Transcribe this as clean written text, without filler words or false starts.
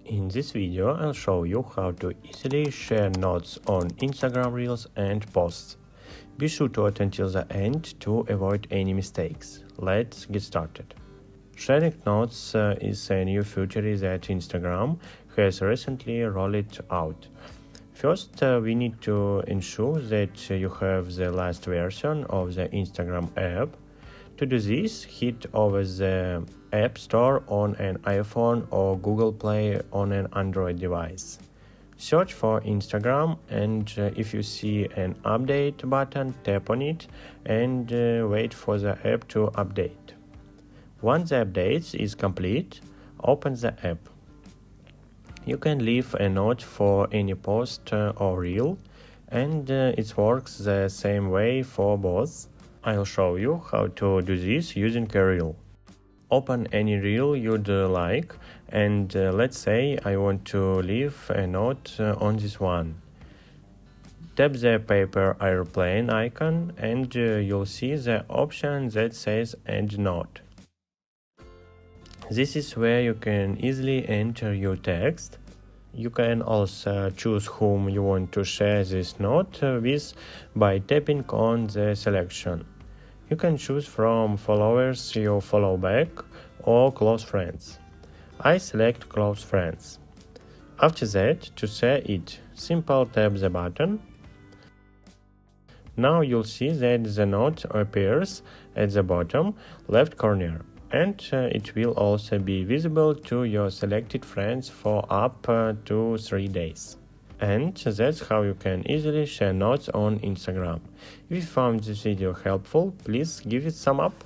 In this video, I'll show you how to easily share notes on Instagram Reels and posts. Be sure to watch until the end to avoid any mistakes. Let's get started. Sharing notes is a new feature that Instagram has recently rolled out. First, we need to ensure that you have the last version of the Instagram app. To do this, head over the App Store on an iPhone or Google Play on an Android device. Search for Instagram, and if you see an update button, tap on it and wait for the app to update. Once the update is complete, open the app. You can leave a note for any post or reel, and it works the same way for both. I'll show you how to do this using a reel. Open any reel you'd like, and let's say I want to leave a note on this one. Tap the paper airplane icon and you'll see the option that says Add Note. This is where you can easily enter your text. You can also choose whom you want to share this note with by tapping on the selection. You can choose from followers you follow back or close friends. I select close friends. After that, to share it, simply tap the button. Now you'll see that the note appears at the bottom left corner, and it will also be visible to your selected friends for up to 3 days. And that's how you can easily share notes on Instagram. If you found this video helpful, please give it some up.